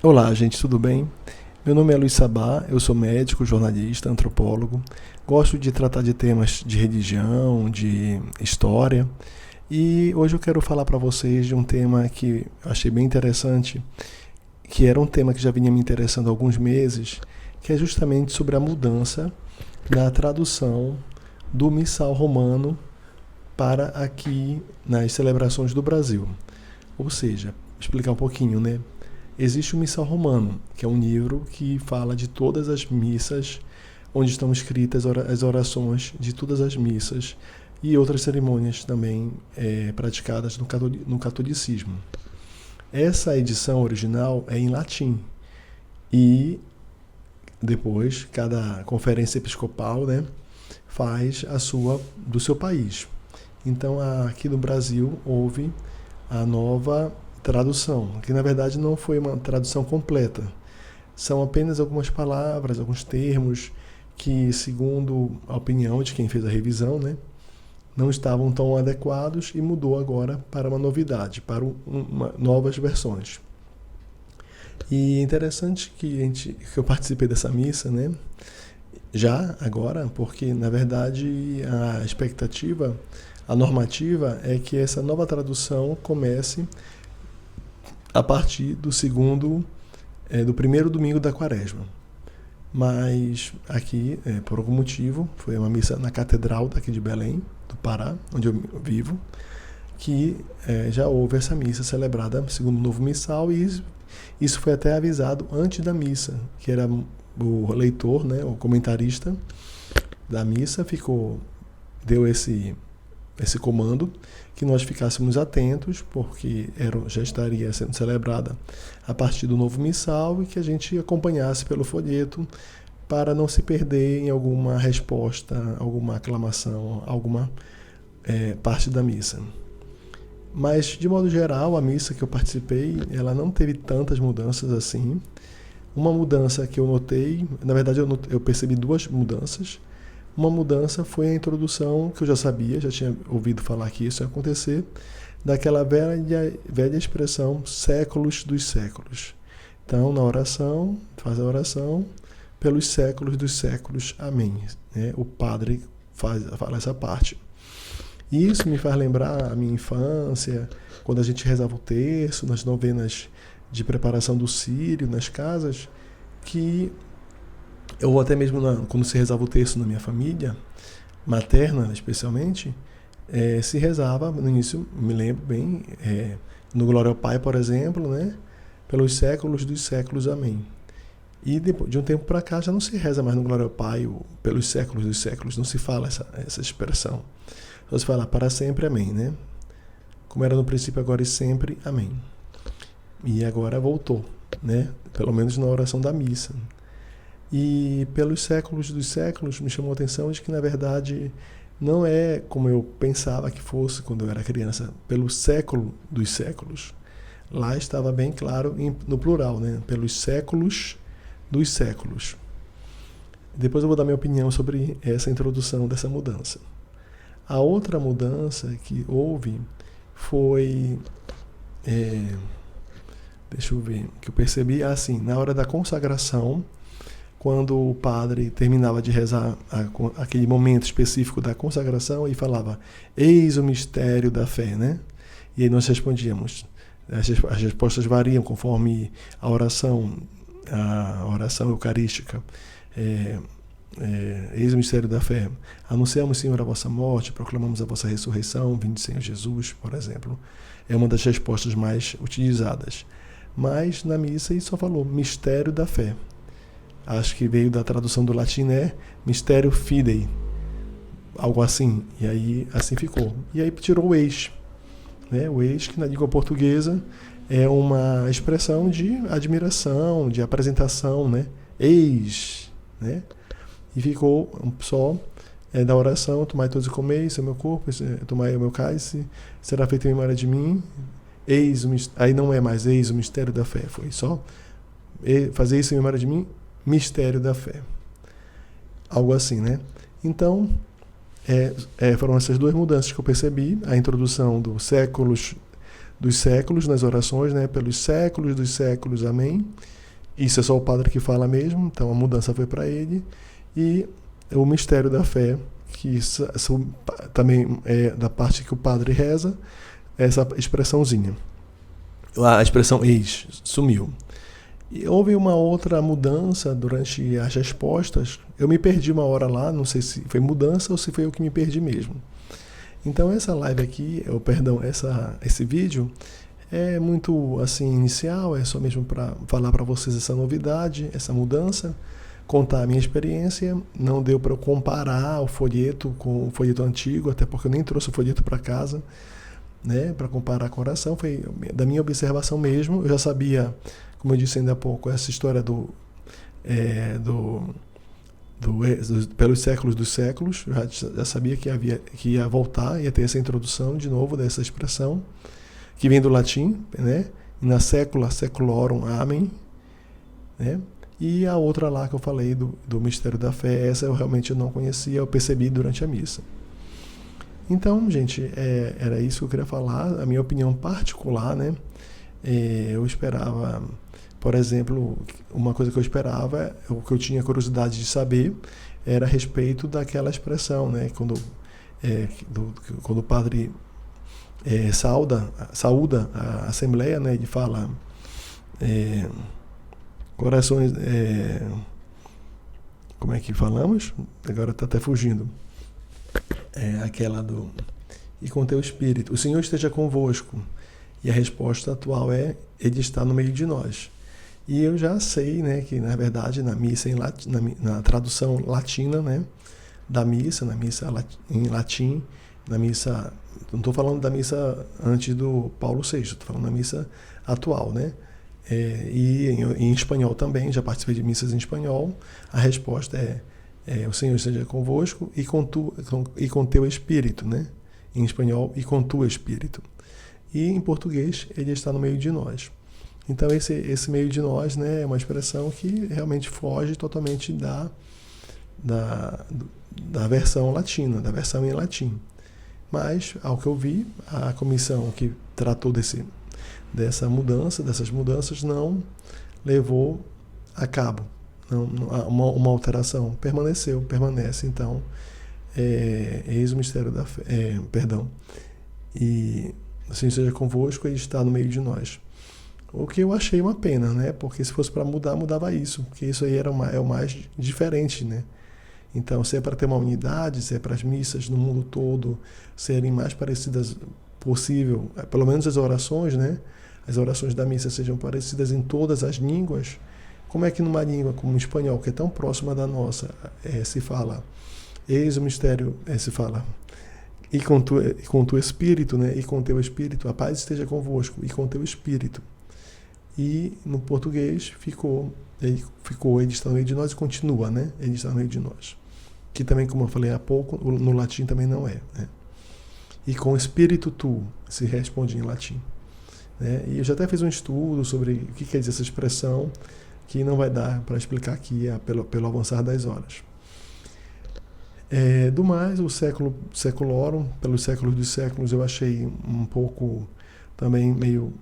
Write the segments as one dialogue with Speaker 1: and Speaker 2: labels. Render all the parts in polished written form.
Speaker 1: Olá, gente, tudo bem? Meu nome é Luiz Sabá, eu sou médico, jornalista, antropólogo. Gosto de tratar de temas de religião, de história. E hoje eu quero falar para vocês de um tema que eu achei bem interessante, que era um tema que já vinha me interessando há alguns meses, que é justamente sobre a mudança na tradução do missal romano para aqui nas celebrações do Brasil. Ou seja, explicar um pouquinho, né? Existe o Missal Romano, que é um livro que fala de todas as missas, onde estão escritas as orações de todas as missas e outras cerimônias também praticadas no catolicismo. Essa edição original é em latim e depois cada conferência episcopal, né, faz a sua do seu país. Então aqui no Brasil houve a nova tradução, que na verdade não foi uma tradução completa. São apenas algumas palavras, alguns termos que, segundo a opinião de quem fez a revisão, né, não estavam tão adequados e mudou agora para uma novidade, para novas versões. E é interessante que eu participei dessa missa, né, já agora, porque na verdade a expectativa, a normativa é que essa nova tradução comece a partir do primeiro domingo da Quaresma. Mas aqui, por algum motivo, foi uma missa na Catedral daqui de Belém, do Pará, onde eu vivo, que já houve essa missa celebrada segundo o novo missal, e isso foi até avisado antes da missa, que era o leitor, né, o comentarista da missa, deu esse comando, que nós ficássemos atentos, porque já estaria sendo celebrada a partir do novo missal, e que a gente acompanhasse pelo folheto para não se perder em alguma resposta, alguma aclamação, alguma parte da missa. Mas, de modo geral, a missa que eu participei, ela não teve tantas mudanças assim. Uma mudança que eu notei, na verdade eu percebi duas mudanças. Uma mudança foi a introdução, que eu já sabia, já tinha ouvido falar que isso ia acontecer, daquela velha expressão séculos dos séculos. Então, na oração, faz a oração pelos séculos dos séculos. Amém. O padre fala essa parte. E isso me faz lembrar a minha infância, quando a gente rezava o terço, nas novenas de preparação do Círio, nas casas, que ou até mesmo quando se rezava o terço na minha família, materna especialmente, se rezava, no início, me lembro bem, no Glória ao Pai, por exemplo, né, pelos séculos dos séculos, amém. E depois, de um tempo para cá já não se reza mais no Glória ao Pai, pelos séculos dos séculos, não se fala essa expressão. Só se fala para sempre, amém, né? Como era no princípio, agora e sempre, amém. E agora voltou, né? Pelo menos na oração da missa. E pelos séculos dos séculos me chamou a atenção de que, na verdade, não é como eu pensava que fosse quando eu era criança, pelo século dos séculos. Lá estava bem claro no plural, né? Pelos séculos dos séculos. Depois eu vou dar minha opinião sobre essa introdução dessa mudança. A outra mudança que houve foi... deixa eu ver, que eu percebi assim, na hora da consagração, quando o padre terminava de rezar aquele momento específico da consagração e falava, eis o mistério da fé, né? E aí nós respondíamos. As respostas variam conforme a oração eucarística. Eis o mistério da fé. Anunciamos, Senhor, a vossa morte, proclamamos a vossa ressurreição, vinde, Senhor Jesus, por exemplo. É uma das respostas mais utilizadas. Mas na missa ele só falou mistério da fé. Acho que veio da tradução do latim, né? Mistério fidei. Algo assim. E aí, assim ficou. E aí tirou o eis. Né? O eis, que na língua portuguesa é uma expressão de admiração, de apresentação, né? Eis. Né? E ficou só da oração, tomai todos e comei, isso é meu corpo, tomai o meu cálice, será feito em memória de mim. Eis aí não é mais eis o mistério da fé. Foi só fazer isso em memória de mim, mistério da fé. Algo assim, né? Então, foram essas duas mudanças que eu percebi. A introdução dos séculos dos séculos nas orações, né? Pelos séculos dos séculos, amém. Isso é só o padre que fala mesmo, então a mudança foi para ele. E o mistério da fé, que isso também é da parte que o padre reza, essa expressãozinha. A expressão eis sumiu. E houve uma outra mudança durante as respostas. Eu me perdi uma hora lá, não sei se foi mudança ou se foi eu que me perdi mesmo. Então essa live aqui, esse vídeo é muito assim inicial, é só mesmo para falar para vocês essa novidade, essa mudança, contar a minha experiência. Não deu para eu comparar o folheto com o folheto antigo, até porque eu nem trouxe o folheto para casa, né, para comparar com a oração. Foi da minha observação mesmo. Eu já sabia, como eu disse ainda há pouco, essa história pelos séculos dos séculos. Já sabia que ia voltar, ia ter essa introdução de novo dessa expressão, que vem do latim, né? Na secula seculorum, amém, né? E a outra lá que eu falei do mistério da fé, essa eu realmente não conhecia, eu percebi durante a missa. Então, gente, era isso que eu queria falar, a minha opinião particular, né? Eu esperava, por exemplo, uma coisa que eu esperava, o que eu tinha curiosidade de saber, era a respeito daquela expressão, né? Quando o padre saúda a Assembleia, né? Ele fala corações... como é que falamos? Agora está até fugindo. Aquela do... E com teu espírito. O Senhor esteja convosco. E a resposta atual é: Ele está no meio de nós. E eu já sei, né, que na verdade na missa na tradução latina, né, da missa, na missa em latim, na missa, não estou falando da missa antes do Paulo VI, estou falando da missa atual, né? E em espanhol também, já participei de missas em espanhol. A resposta é o Senhor esteja convosco e com teu espírito, né? Em espanhol, e com tu espírito. E em português, Ele está no meio de nós. Então esse meio de nós, né, é uma expressão que realmente foge totalmente da versão latina, da versão em latim. Mas, ao que eu vi, a comissão que tratou dessas mudanças, não levou a cabo uma alteração. Permanece, então, eis o mistério da fé, e assim seja convosco, Ele está no meio de nós. O que eu achei uma pena, né? Porque se fosse para mudar, mudava isso, porque isso aí é o mais diferente, né? Então, se é para ter uma unidade, se é para as missas no mundo todo serem mais parecidas possível, pelo menos as orações, né? As orações da missa sejam parecidas em todas as línguas. Como é que numa língua como o espanhol, que é tão próxima da nossa, se fala, eis o mistério, se fala, e com tu espírito, né? E com teu espírito, a paz esteja convosco, e com teu espírito. E no português ele está no meio de nós e continua, né? Ele está no meio de nós. Que também, como eu falei há pouco, no latim também não é, né? E com espírito tu, se responde em latim. Né? E eu já até fiz um estudo sobre o que quer dizer essa expressão, que não vai dar para explicar aqui pelo avançar das horas. Do mais, o seculorum, pelos séculos dos séculos, eu achei um pouco também meio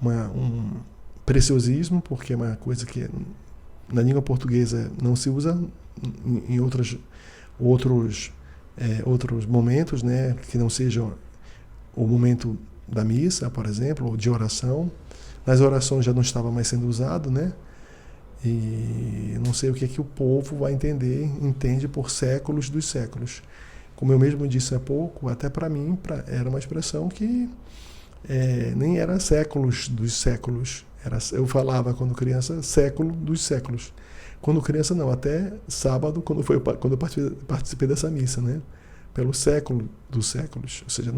Speaker 1: um preciosismo, porque é uma coisa que na língua portuguesa não se usa em outros momentos, né, que não sejam o momento da missa, por exemplo, ou de oração. Nas orações já não estava mais sendo usado, né? E não sei o que o povo vai entende por séculos dos séculos. Como eu mesmo disse há pouco, até para mim era uma expressão que nem era séculos dos séculos. Eu falava quando criança, século dos séculos. Quando criança não, até sábado, quando eu participei dessa missa, né? Pelo século dos séculos, ou seja,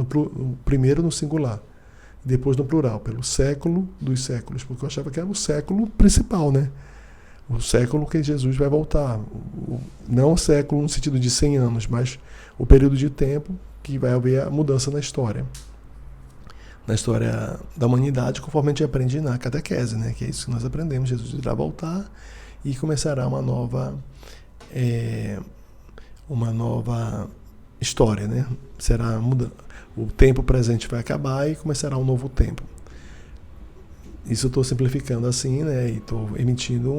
Speaker 1: primeiro no singular, depois no plural, pelo século dos séculos, porque eu achava que era o século principal, né? O século que Jesus vai voltar. Não o século no sentido de 100 anos, mas o período de tempo que vai haver a mudança na história da humanidade, conforme a gente aprende na catequese, né? Que é isso que nós aprendemos. Jesus irá voltar e começará uma nova história, né? O tempo presente vai acabar e começará um novo tempo. Isso eu estou simplificando assim, né? E estou emitindo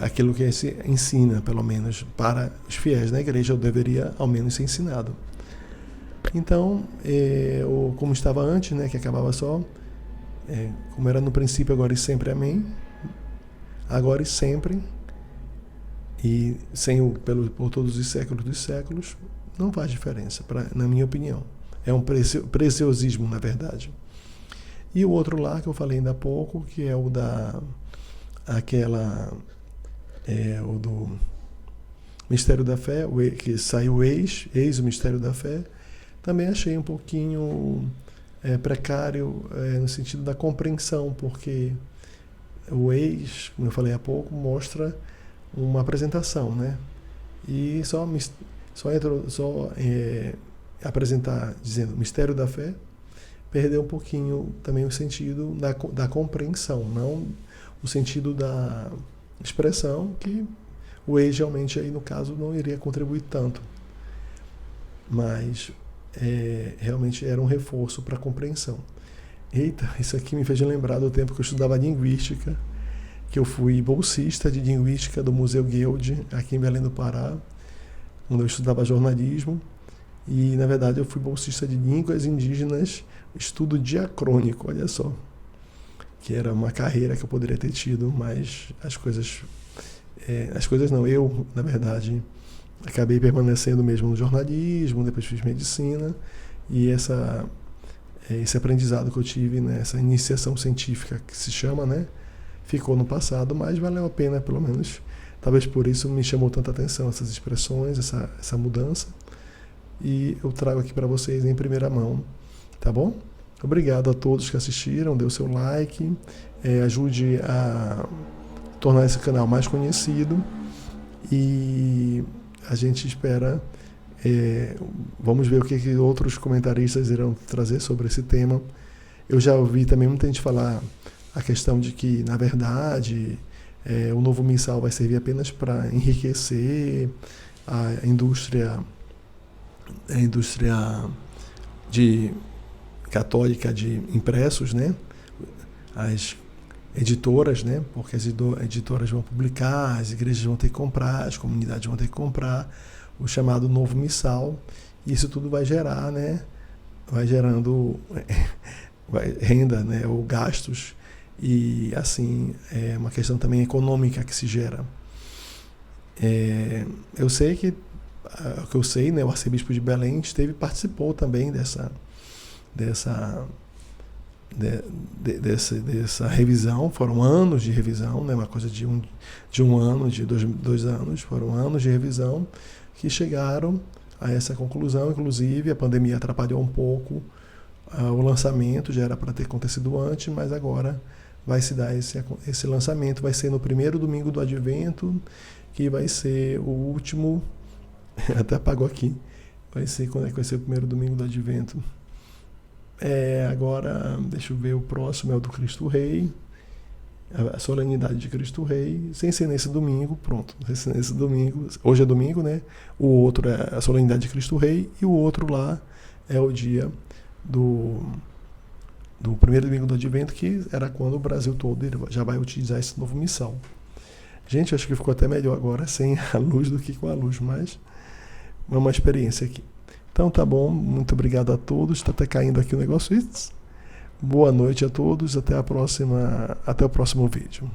Speaker 1: aquilo que se ensina, pelo menos, para os fiéis na igreja, eu deveria ao menos ser ensinado. Então, como estava antes, né? Que acabava só, como era no princípio, agora e sempre, amém. Agora e sempre, e por todos os séculos dos séculos, não faz diferença, na minha opinião. É um preciosismo, na verdade. E o outro lá, que eu falei ainda há pouco, que é o o do Mistério da Fé, que saiu eis o Mistério da Fé, também achei um pouquinho precário no sentido da compreensão, porque o eis, como eu falei há pouco, mostra uma apresentação, né? E só apresentar dizendo Mistério da Fé perdeu um pouquinho também o sentido da compreensão, não o sentido da expressão, que o eis realmente aí no caso não iria contribuir tanto, mas realmente era um reforço para a compreensão. Eita, isso aqui me fez lembrar do tempo que eu estudava linguística, que eu fui bolsista de linguística do Museu Guild, aqui em Belém do Pará, quando eu estudava jornalismo, e na verdade eu fui bolsista de línguas indígenas, estudo diacrônico, olha só, que era uma carreira que eu poderia ter tido, mas eu, na verdade, acabei permanecendo mesmo no jornalismo, depois fiz medicina, e esse aprendizado que eu tive, né, essa iniciação científica que se chama, né, ficou no passado, mas valeu a pena, pelo menos. Talvez por isso me chamou tanta atenção essas expressões, essa mudança. E eu trago aqui para vocês em primeira mão, tá bom? Obrigado a todos que assistiram, dê o seu like, ajude a tornar esse canal mais conhecido. E a gente espera, vamos ver o que outros comentaristas irão trazer sobre esse tema. Eu já ouvi também muita gente falar a questão de que, na verdade, o novo missal vai servir apenas para enriquecer a indústria católica de impressos, né? As editoras, né? Porque as editoras vão publicar, as igrejas vão ter que comprar, as comunidades vão ter que comprar o chamado novo missal. E isso tudo vai gerar, né? Vai gerando renda, né? Ou gastos. E assim, é uma questão também econômica que se gera. Eu sei que, o que eu sei, né, o arcebispo de Belém participou também dessa revisão. Foram anos de revisão, né, uma coisa de um ano, de 2 anos, foram anos de revisão que chegaram a essa conclusão. Inclusive, a pandemia atrapalhou um pouco o lançamento, já era para ter acontecido antes, mas agora vai se dar esse lançamento, vai ser no primeiro domingo do Advento, que vai ser o último, até apagou aqui, quando é que vai ser o primeiro domingo do Advento? Agora, deixa eu ver, o próximo é o do Cristo Rei, a solenidade de Cristo Rei, sem ser nesse domingo, pronto, sem ser nesse domingo, hoje é domingo, né? O outro é a solenidade de Cristo Rei, e o outro lá é o dia do primeiro domingo do Advento, que era quando o Brasil todo já vai utilizar esse novo missal. Gente, acho que ficou até melhor agora sem a luz do que com a luz, mas é uma experiência aqui. Então tá bom, muito obrigado a todos. Está até caindo aqui o negócio. Boa noite a todos, até o próximo vídeo.